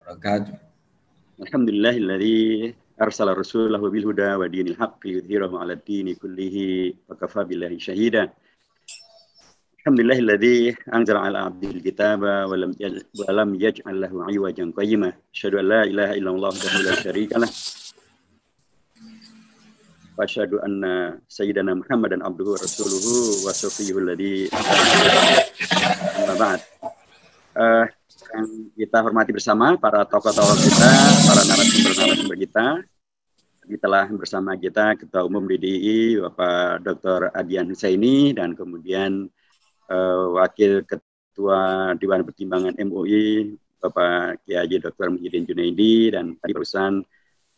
wabarakatuh. Alhamdulillahilladzi arsala rasulahu bil huda wa dinil haqqi yudhhirahu 'ala ad-dini kullihi wa kafa billahi shahida. Alhamdulillahilladzi anzala 'ala 'abdihil kitaba wa lam yaj'al lahu 'iwajan qayyima. Asyhadu an la ilaha illallah wahdahu la syarika lah. Wa asyhadu anna sayyidana Muhammadan abduhu wa rasuluhu wa shafi'ul ladzi amma ba'd. Yang kita hormati bersama para tokoh-tokoh kita, para narasumber-narasumber kita. Telah bersama kita Ketua Umum DDI Bapak Dr. Adian Husaini dan kemudian Wakil Ketua Dewan Pertimbangan MUI Bapak Kiai Dr. Muhyiddin Junaidi, dan tadi barusan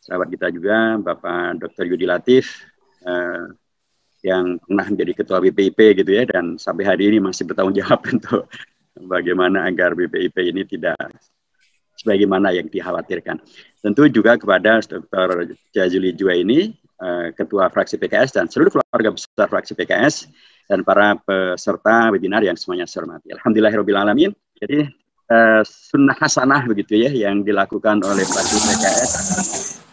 sahabat kita juga Bapak Dr. Yudi Latif yang pernah menjadi Ketua BPIP gitu ya, dan sampai hari ini masih bertanggung jawab untuk bagaimana agar BPIP ini tidak sebagaimana yang dikhawatirkan. Tentu juga kepada Dr. Jazuli Juwaini, Ketua Fraksi PKS dan seluruh keluarga besar Fraksi PKS, dan para peserta webinar yang semuanya saya hormati. Alhamdulillahirrahmanirrahim. Jadi sunnah hasanah begitu ya yang dilakukan oleh Fraksi PKS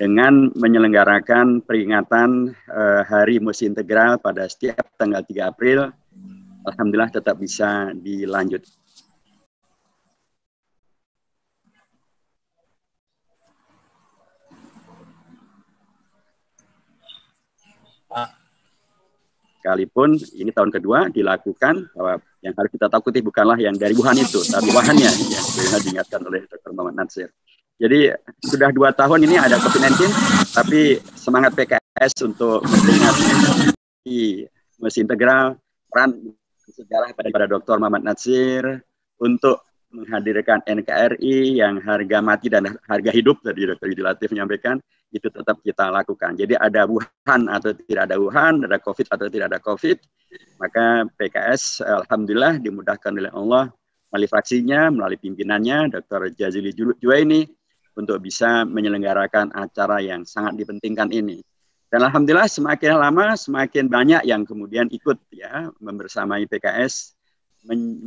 dengan menyelenggarakan peringatan Hari Musi Integral pada setiap tanggal 3 April. Alhamdulillah tetap bisa dilanjut. Sekalipun ini tahun kedua dilakukan, bahwa yang harus kita takuti bukanlah yang dari Wuhan itu, tapi Wuhannya yang sudah diingatkan oleh Dr. Muhammad Natsir. Jadi sudah 2 tahun ini ada COVID-19, tapi semangat PKS untuk memperingati Musi Integral, peran sejarah pada Dr. Muhammad Natsir untuk menghadirkan NKRI yang harga mati dan harga hidup, tadi Dr. Yudi Latif menyampaikan, itu tetap kita lakukan. Jadi ada Wuhan atau tidak ada Wuhan, ada COVID atau tidak ada COVID, maka PKS alhamdulillah dimudahkan oleh Allah melalui fraksinya, melalui pimpinannya Dr. Jazuli Juwaini untuk bisa menyelenggarakan acara yang sangat dipentingkan ini. Dan alhamdulillah semakin lama semakin banyak yang kemudian ikut ya membersamai PKS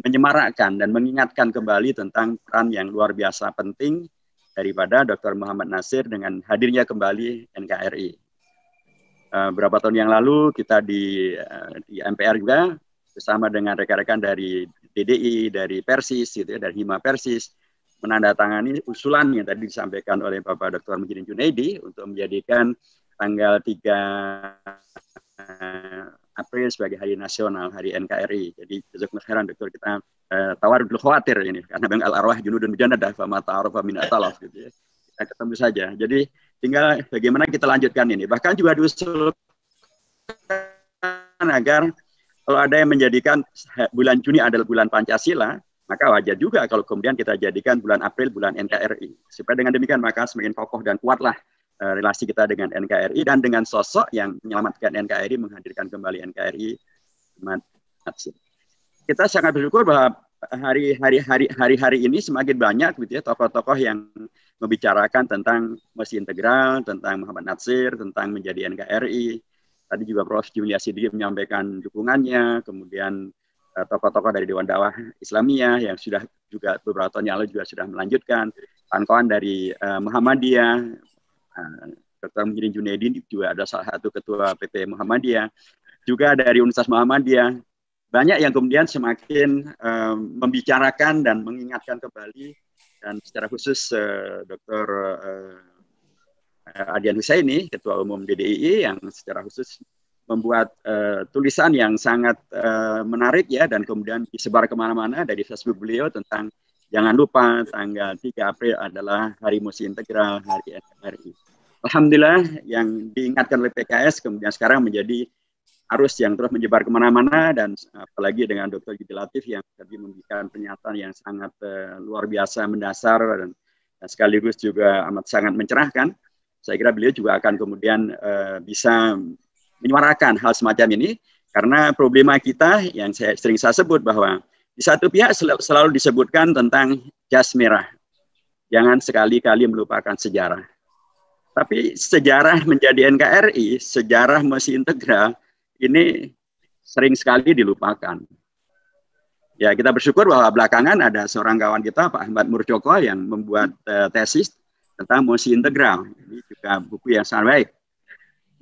menyemarakkan dan mengingatkan kembali tentang peran yang luar biasa penting daripada Dr. Muhammad Natsir dengan hadirnya kembali NKRI. Beberapa tahun yang lalu kita di MPR juga bersama dengan rekan-rekan dari DDI, dari Persis, gitu ya, dari Hima Persis, menandatangani usulan yang tadi disampaikan oleh Bapak Dr. Muhyiddin Junaidi untuk menjadikan tanggal 3 April sebagai hari nasional, hari NKRI. Jadi jazakumullah khairan Dokter, kita tawarudul khawatir ini karena memang al-arwah junudun mujannadah fama ta'arafa min atalaf gitu ya. Kita ketemu saja. Jadi tinggal bagaimana kita lanjutkan ini. Bahkan juga diusulkan agar kalau ada yang menjadikan bulan Juni adalah bulan Pancasila, maka wajar juga kalau kemudian kita jadikan bulan April bulan NKRI. Supaya dengan demikian maka semakin kokoh dan kuatlah relasi kita dengan NKRI dan dengan sosok yang menyelamatkan NKRI, menghadirkan kembali NKRI. Kita sangat bersyukur bahwa hari-hari ini semakin banyak gitu ya tokoh-tokoh yang membicarakan tentang Musi Integral, tentang Muhammad Natsir, tentang menjadi NKRI. Tadi juga Prof. Julia Sidri menyampaikan dukungannya, kemudian tokoh-tokoh dari Dewan Dakwah Islamiyah yang sudah juga beberapa tahun yang lalu juga sudah melanjutkan, kawan-kawan dari Muhammadiyah, Dr. Muhyiddin Junaidi juga ada salah satu ketua PP Muhammadiyah, juga dari Universitas Muhammadiyah. Banyak yang kemudian semakin membicarakan dan mengingatkan kembali, dan secara khusus Dr. Adian Husaini, Ketua Umum DDI, yang secara khusus membuat tulisan yang sangat menarik ya, dan kemudian disebar kemana-mana dari Facebook beliau tentang jangan lupa tanggal 3 April adalah Hari Musi Integral, Hari NKRI. Alhamdulillah yang diingatkan oleh PKS kemudian sekarang menjadi arus yang terus menyebar kemana-mana, dan apalagi dengan Dr. Yudi Latif yang tadi memberikan pernyataan yang sangat luar biasa, mendasar, dan sekaligus juga amat sangat mencerahkan. Saya kira beliau juga akan kemudian bisa menyuarakan hal semacam ini, karena problema kita yang sering saya sebut bahwa di satu pihak selalu disebutkan tentang jas merah. Jangan sekali-kali melupakan sejarah. Tapi sejarah menjadi NKRI, sejarah Musi Integral, ini sering sekali dilupakan. Ya, kita bersyukur bahwa belakangan ada seorang kawan kita, Pak Ahmad Murjoko, yang membuat tesis tentang mosi integral. Ini juga buku yang sangat baik.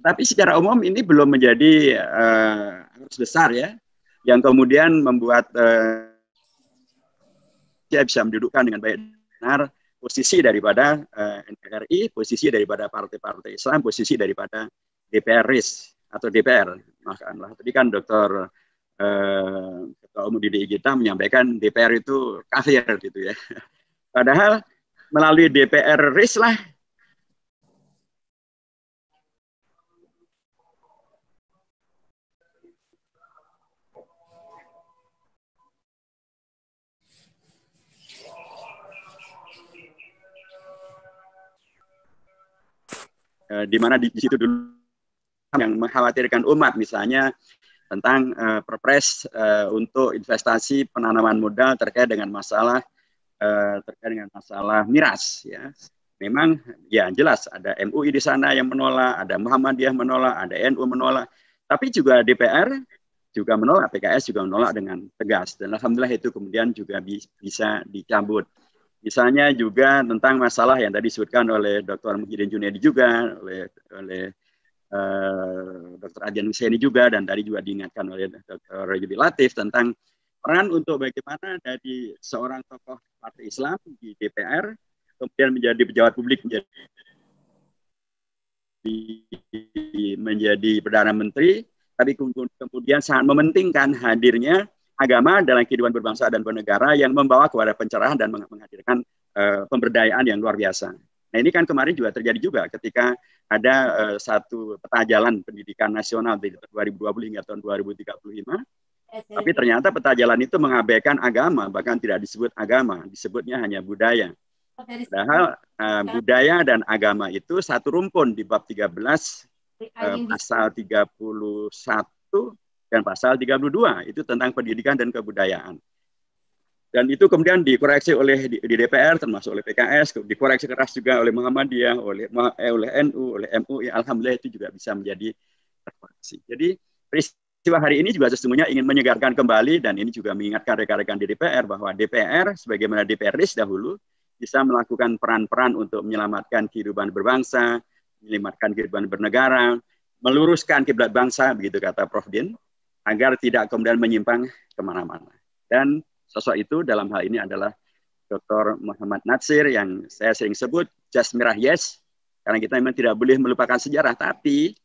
Tapi secara umum ini belum menjadi arus besar ya, yang kemudian membuat dia bisa mendudukkan dengan baik benar posisi daripada NKRI, posisi daripada partai-partai Islam, posisi daripada DPR RIS atau DPR. Makanlah. Tadi kan Dr. Ketua Umum DDI kita menyampaikan DPR itu kafir gitu ya. Padahal melalui DPR RIS lah di mana di situ dulu yang mengkhawatirkan umat, misalnya tentang perpres untuk investasi penanaman modal terkait dengan masalah miras ya. Memang ya jelas ada MUI di sana yang menolak, ada Muhammadiyah menolak, ada NU menolak, tapi juga DPR juga menolak, PKS juga menolak dengan tegas, dan alhamdulillah itu kemudian juga bisa dicabut. Misalnya juga tentang masalah yang tadi disebutkan oleh Dr. Muhyiddin Junaidi juga, oleh Dr. Adjan Husseini juga, dan tadi juga diingatkan oleh Dr. Yudi Latif tentang peran untuk bagaimana dari seorang tokoh partai Islam di DPR kemudian menjadi pejabat publik, menjadi Perdana Menteri, tapi kemudian sangat mementingkan hadirnya agama dalam kehidupan berbangsa dan bernegara yang membawa kepada pencerahan dan menghadirkan pemberdayaan yang luar biasa. Nah ini kan kemarin juga terjadi juga ketika ada satu peta jalan pendidikan nasional dari 2020 hingga tahun 2035, tapi ternyata peta jalan itu mengabaikan agama, bahkan tidak disebut agama, disebutnya hanya budaya. Padahal budaya dan agama itu satu rumpun di bab 13, pasal 31 dan pasal 32, itu tentang pendidikan dan kebudayaan. Dan itu kemudian dikoreksi oleh di DPR, termasuk oleh PKS, dikoreksi keras juga oleh Muhammadiyah, oleh NU, oleh MUI. Alhamdulillah itu juga bisa menjadi terkoreksi. Jadi peristiwa hari ini juga sesungguhnya ingin menyegarkan kembali, dan ini juga mengingatkan rekan-rekan di DPR bahwa DPR, sebagaimana DPR RIS dahulu, bisa melakukan peran-peran untuk menyelamatkan kehidupan berbangsa, menyelamatkan kehidupan bernegara, meluruskan kiblat bangsa, begitu kata Prof. Din, agar tidak kemudian menyimpang kemana-mana. Dan sosok itu dalam hal ini adalah Dr. Muhammad Natsir, yang saya sering sebut Jas Merah Yes, karena kita memang tidak boleh melupakan sejarah, tapi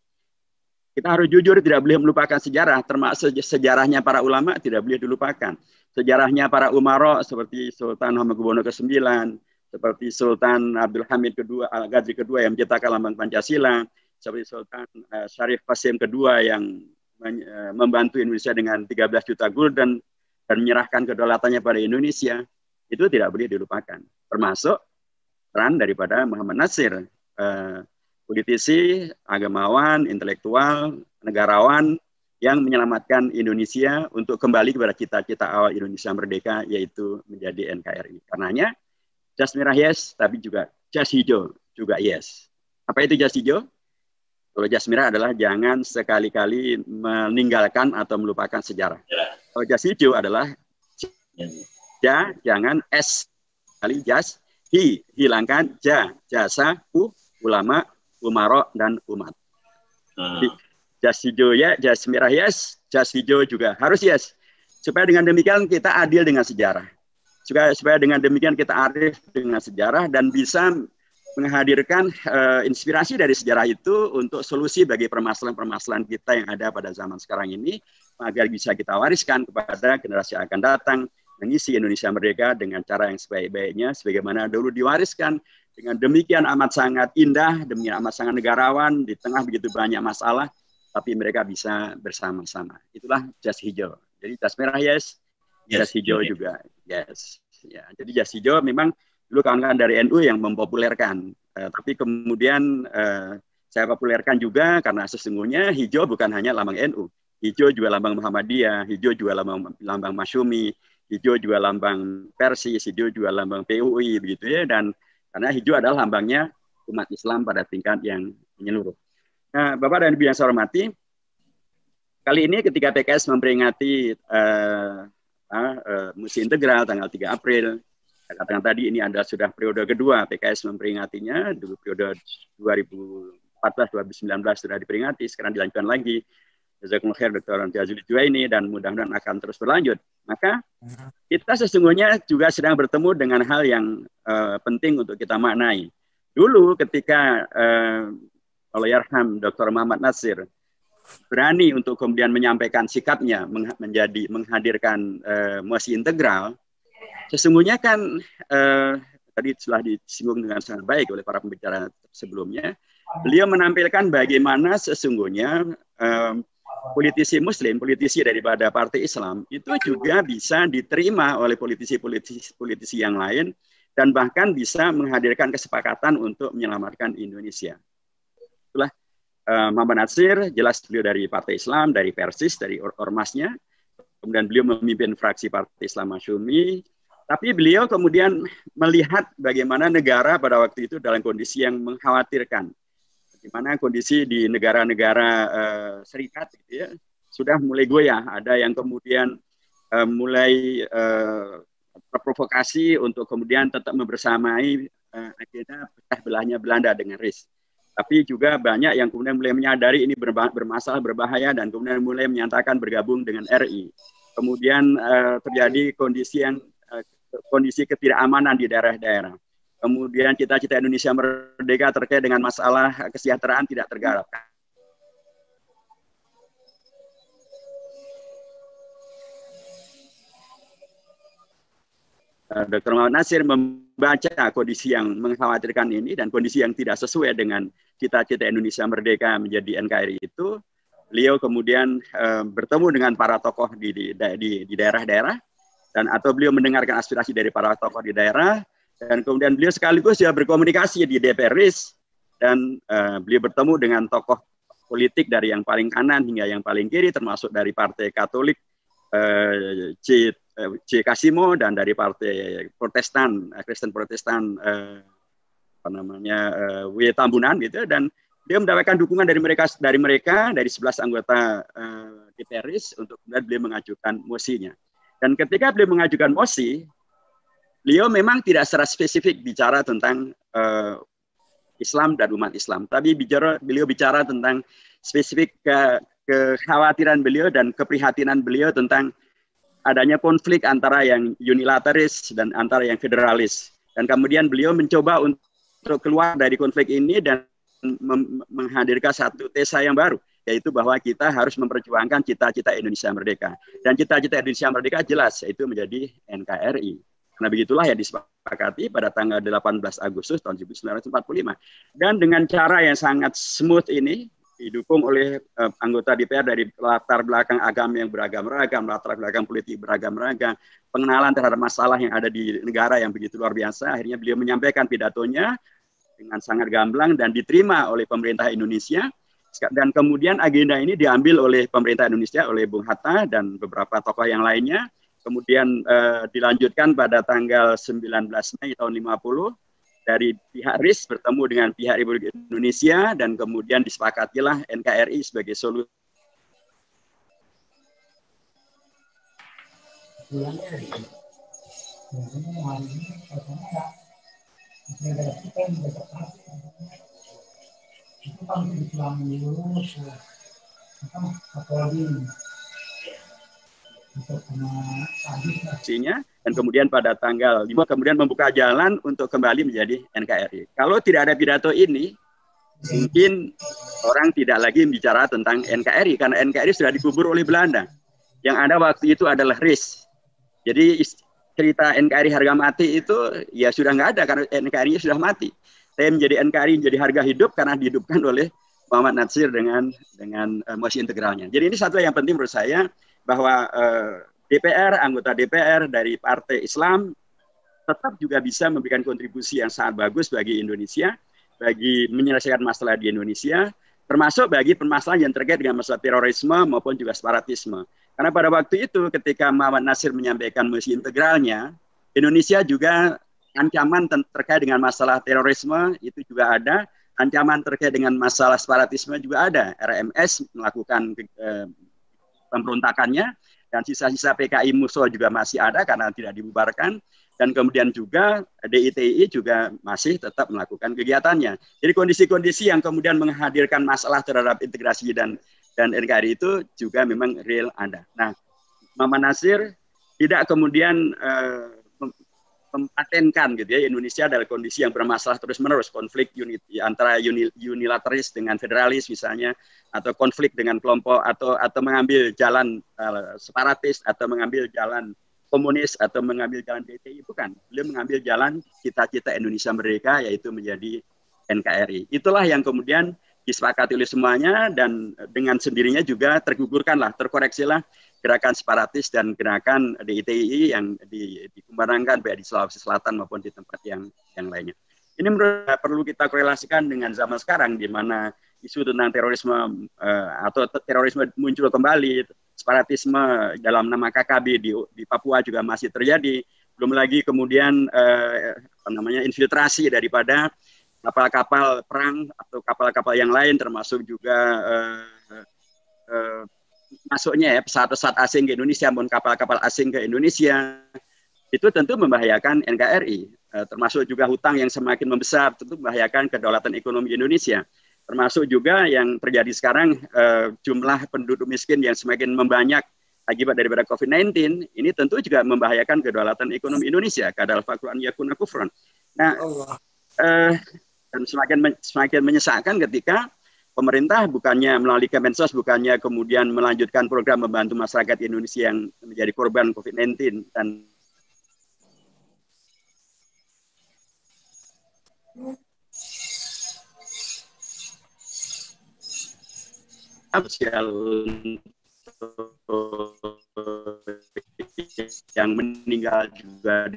kita harus jujur tidak boleh melupakan sejarah, termasuk sejarahnya para ulama tidak boleh dilupakan. Sejarahnya para umaro seperti Sultan Hamengkubuwono ke-9, seperti Sultan Abdul Hamid Al-Ghazali kedua yang menciptakan lambang Pancasila, seperti Sultan Syarif Qasim kedua yang membantu Indonesia dengan 13 juta gulden dan menyerahkan kedaulatannya pada Indonesia, itu tidak boleh dilupakan. Termasuk peran daripada Muhammad Natsir, politisi, agamawan, intelektual, negarawan yang menyelamatkan Indonesia untuk kembali kepada cita-cita awal Indonesia merdeka, yaitu menjadi NKRI. Karenanya, jas merah yes, tapi juga jas hijau juga yes. Apa itu jas hijau? Kalau jas merah adalah jangan sekali-kali meninggalkan atau melupakan sejarah. Kalau jas hijau adalah jangan S kali jas, hilangkan jasa, ulama, umaro, dan umat. Jas hijau ya, jas merah yes, jas hijau juga harus yes. Supaya dengan demikian kita adil dengan sejarah. Supaya dengan demikian kita arif dengan sejarah dan bisa menghadirkan inspirasi dari sejarah itu untuk solusi bagi permasalahan-permasalahan kita yang ada pada zaman sekarang ini, agar bisa kita wariskan kepada generasi yang akan datang, mengisi Indonesia merdeka dengan cara yang sebaik-baiknya, sebagaimana dulu diwariskan dengan demikian amat sangat indah, demikian amat sangat negarawan, di tengah begitu banyak masalah, tapi mereka bisa bersama-sama. Itulah jas hijau. Jadi jas merah yes, jas hijau juga yes. Ya, jadi jas hijau memang dulu kawan-kawan dari NU yang mempopulerkan, tapi kemudian saya populerkan juga karena sesungguhnya hijau bukan hanya lambang NU, hijau juga lambang Muhammadiyah, hijau juga lambang Masyumi, hijau juga lambang Persis, hijau juga lambang PUI, begitu ya, dan karena hijau adalah lambangnya umat Islam pada tingkat yang menyeluruh. Nah, Bapak dan Ibu yang saya hormati, kali ini ketika PKS memperingati musi integral tanggal 3 April. Saya katakan tadi ini ada sudah periode kedua PKS memperingatinya, dulu periode 2014-2019 sudah diperingati, sekarang dilanjutkan lagi. Jazakumullah khair Dr. Jazuli Juwaini, dan mudah-mudahan akan terus berlanjut. Maka kita sesungguhnya juga sedang bertemu dengan hal yang penting untuk kita maknai. Dulu ketika Allahyarham Dr. Muhammad Natsir berani untuk kemudian menyampaikan sikapnya menghadirkan muasi integral, sesungguhnya kan tadi telah disinggung dengan sangat baik oleh para pembicara sebelumnya, beliau menampilkan bagaimana sesungguhnya politisi Muslim, politisi daripada partai Islam itu juga bisa diterima oleh politisi yang lain dan bahkan bisa menghadirkan kesepakatan untuk menyelamatkan Indonesia. Itulah Muhammad Natsir, jelas beliau dari partai Islam, dari Persis, dari ormasnya, kemudian beliau memimpin fraksi Partai Islam Masyumi, tapi beliau kemudian melihat bagaimana negara pada waktu itu dalam kondisi yang mengkhawatirkan. Di mana kondisi di negara-negara serikat gitu ya, sudah mulai goyah. Ada yang kemudian mulai terprovokasi untuk kemudian tetap membersamai agenda pecah belahnya Belanda dengan RIS. Tapi juga banyak yang kemudian mulai menyadari ini bermasalah, berbahaya, dan kemudian mulai menyatakan bergabung dengan RI. Kemudian terjadi kondisi ketidakamanan di daerah-daerah. Kemudian cita-cita Indonesia merdeka terkait dengan masalah kesejahteraan tidak tergarap. Dr. Muhammad Natsir membaca kondisi yang mengkhawatirkan ini dan kondisi yang tidak sesuai dengan cita-cita Indonesia merdeka menjadi NKRI itu, beliau kemudian bertemu dengan para tokoh di daerah-daerah, dan atau beliau mendengarkan aspirasi dari para tokoh di daerah. Dan kemudian beliau sekaligus ya berkomunikasi di DPR RIS, dan beliau bertemu dengan tokoh politik dari yang paling kanan hingga yang paling kiri, termasuk dari Partai Katolik C. Kasimo, dan dari Partai Protestan, Kristen Protestan W. Tambunan gitu, dan beliau mendapatkan dukungan dari mereka dari 11 anggota DPR RIS untuk kemudian beliau mengajukan mosinya. Dan ketika beliau mengajukan mosi, beliau memang tidak secara spesifik bicara tentang Islam dan umat Islam, tapi beliau bicara tentang spesifik kekhawatiran beliau dan keprihatinan beliau tentang adanya konflik antara yang unilateralis dan antara yang federalis. Dan kemudian beliau mencoba untuk keluar dari konflik ini dan menghadirkan satu tesa yang baru, yaitu bahwa kita harus memperjuangkan cita-cita Indonesia merdeka. Dan cita-cita Indonesia merdeka jelas, yaitu menjadi NKRI. Nah, begitulah yang disepakati pada tanggal 18 Agustus tahun 1945. Dan dengan cara yang sangat smooth ini, didukung oleh anggota DPR dari latar belakang agama yang beragam-ragam, latar belakang politik beragam-ragam, pengenalan terhadap masalah yang ada di negara yang begitu luar biasa. Akhirnya beliau menyampaikan pidatonya dengan sangat gamblang dan diterima oleh pemerintah Indonesia. Dan kemudian agenda ini diambil oleh pemerintah Indonesia, oleh Bung Hatta dan beberapa tokoh yang lainnya. Kemudian dilanjutkan pada tanggal 19 Mei tahun 50 dari pihak RIS bertemu dengan pihak Republik Indonesia, dan kemudian disepakatilah NKRI sebagai solusi. Dan kemudian pada tanggal 5 kemudian membuka jalan untuk kembali menjadi NKRI. Kalau tidak ada pidato ini, mungkin orang tidak lagi bicara tentang NKRI, karena NKRI sudah dikubur oleh Belanda. Yang ada waktu itu adalah RIS. Jadi cerita NKRI harga mati itu ya sudah nggak ada, karena NKRI-nya sudah mati. Saya menjadi NKRI menjadi harga hidup karena dihidupkan oleh Muhammad Natsir dengan mosi integralnya. Jadi ini satu yang penting menurut saya, bahwa DPR, anggota DPR dari Partai Islam tetap juga bisa memberikan kontribusi yang sangat bagus bagi Indonesia, bagi menyelesaikan masalah di Indonesia, termasuk bagi permasalahan yang terkait dengan masalah terorisme maupun juga separatisme. Karena pada waktu itu ketika Muhammad Natsir menyampaikan mosi integralnya, Indonesia juga ancaman terkait dengan masalah terorisme itu juga ada, ancaman terkait dengan masalah separatisme juga ada. RMS melakukan pemberontakannya, dan sisa-sisa PKI Musso juga masih ada karena tidak dibubarkan, dan kemudian juga DITI juga masih tetap melakukan kegiatannya. Jadi kondisi-kondisi yang kemudian menghadirkan masalah terhadap integrasi dan NKRI itu juga memang real ada. Nah, Muhammad Natsir tidak kemudian mempatenkan gitu ya Indonesia dalam kondisi yang bermasalah terus-menerus, konflik antara unilateralis dengan federalis misalnya, atau konflik dengan kelompok atau mengambil jalan separatis atau mengambil jalan komunis atau mengambil jalan DTI, bukan. Beliau mengambil jalan cita-cita Indonesia merdeka, yaitu menjadi NKRI. Itulah yang kemudian disepakati oleh semuanya, dan dengan sendirinya juga terkoreksilah gerakan separatis dan gerakan DITI yang dikembangkan baik di Sulawesi Selatan maupun di tempat yang lainnya. Ini menurut saya perlu kita korelasikan dengan zaman sekarang, di mana isu tentang terorisme atau terorisme muncul kembali, separatisme dalam nama KKB di Papua juga masih terjadi. Belum lagi kemudian infiltrasi daripada kapal-kapal perang atau kapal-kapal yang lain, termasuk juga masuknya ya pesawat-pesawat asing ke Indonesia maupun kapal-kapal asing ke Indonesia, itu tentu membahayakan NKRI, termasuk juga hutang yang semakin membesar, tentu membahayakan kedaulatan ekonomi Indonesia, termasuk juga yang terjadi sekarang, jumlah penduduk miskin yang semakin membanyak akibat daripada COVID-19, ini tentu juga membahayakan kedaulatan ekonomi Indonesia, kadal fakru'an yakuna kufron. Nah, dan semakin menyesakkan ketika pemerintah bukannya melalui Kemensos, bukannya kemudian melanjutkan program membantu masyarakat Indonesia yang menjadi korban COVID-19 dan sosial yang meninggal juga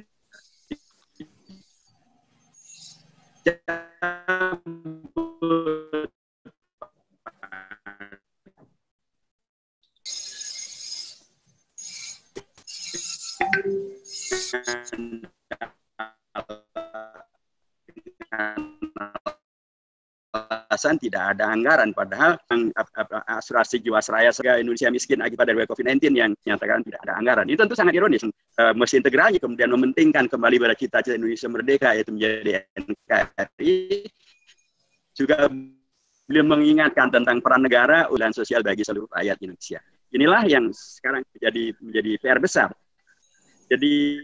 tidak ada anggaran, padahal asuransi jiwasraya Indonesia miskin akibat dari COVID-19 yang menyatakan tidak ada anggaran. Itu tentu sangat ironis. Mesin integralnya kemudian mementingkan kembali pada cita-cita Indonesia merdeka, yaitu menjadi NKRI. Juga beliau mengingatkan tentang peran negara dan sosial bagi seluruh rakyat Indonesia. Inilah yang sekarang menjadi PR besar. Jadi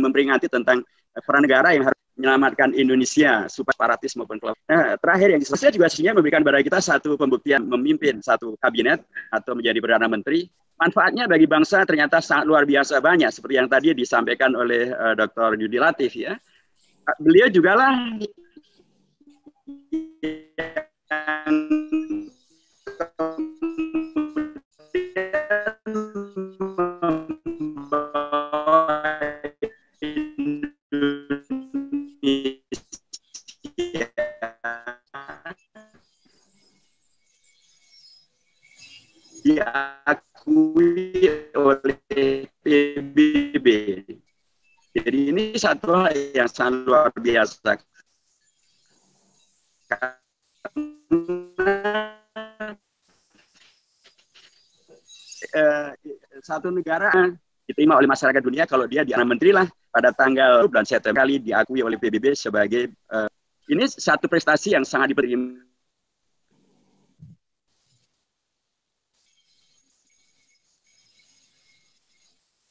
memperingati tentang peran negara yang harus menyelamatkan Indonesia supaya separatis maupun kelompok. Nah, terakhir yang selesai juga sebenarnya memberikan pada kita satu pembuktian memimpin satu kabinet atau menjadi Perdana Menteri. Manfaatnya bagi bangsa ternyata sangat luar biasa banyak, seperti yang tadi disampaikan oleh Dr. Yudi Latif ya. Beliau juga lah diakui oleh PBB. Jadi ini satu hal yang sangat luar biasa. Satu negara diterima oleh masyarakat dunia kalau dia di menteri lah pada tanggal bulan September kali diakui oleh PBB sebagai ini satu prestasi yang sangat diberi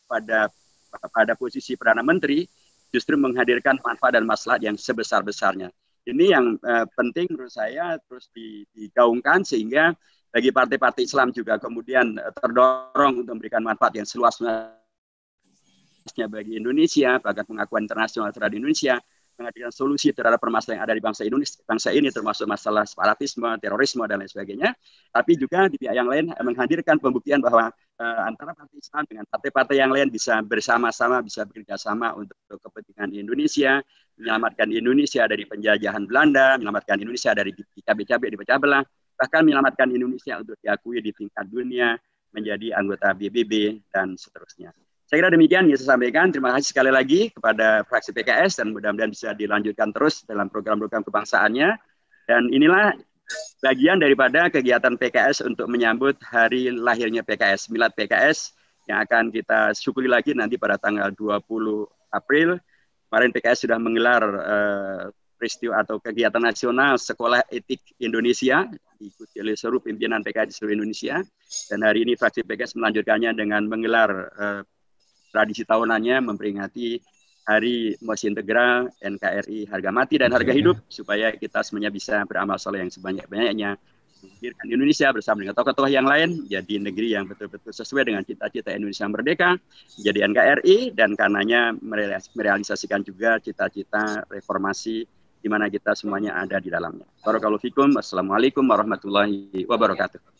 pada posisi Perdana Menteri justru menghadirkan manfaat dan maslahat yang sebesar-besarnya. Ini yang penting menurut saya terus digaungkan sehingga bagi partai-partai Islam juga kemudian terdorong untuk memberikan manfaat yang seluas-luasnya bagi Indonesia, bahkan pengakuan internasional terhadap Indonesia, menghadirkan solusi terhadap permasalahan yang ada di bangsa Indonesia, bangsa ini termasuk masalah separatisme, terorisme dan lain sebagainya. Tapi juga di pihak yang lain menghadirkan pembuktian bahwa antara partai Islam dengan partai-partai yang lain bisa bersama-sama, bisa bekerja sama untuk kepentingan Indonesia, menyelamatkan Indonesia dari penjajahan Belanda, menyelamatkan Indonesia dari dicabik-cabik, dipecah belah, bahkan menyelamatkan Indonesia untuk diakui di tingkat dunia, menjadi anggota PBB, dan seterusnya. Saya kira demikian yang saya sampaikan. Terima kasih sekali lagi kepada fraksi PKS, dan mudah-mudahan bisa dilanjutkan terus dalam program-program kebangsaannya. Dan inilah bagian daripada kegiatan PKS untuk menyambut hari lahirnya PKS, Milad PKS, yang akan kita syukuri lagi nanti pada tanggal 20 April. Kemarin PKS sudah menggelar peristiwa atau kegiatan nasional Sekolah Etik Indonesia, diikuti oleh seluruh pimpinan PKS di seluruh Indonesia. Dan hari ini fraksi PKS melanjutkannya dengan menggelar tradisi tahunannya memperingati Hari Mosi Integral NKRI harga mati dan harga hidup, supaya kita semuanya bisa beramal soleh yang sebanyak-banyaknya, menghadirkan Indonesia bersama dengan tokoh-tokoh yang lain jadi negeri yang betul-betul sesuai dengan cita-cita Indonesia merdeka, menjadi NKRI, dan karenanya merealisasikan juga cita-cita reformasi di mana kita semuanya ada di dalamnya. Barakallahu fikum. Assalamualaikum warahmatullahi wabarakatuh.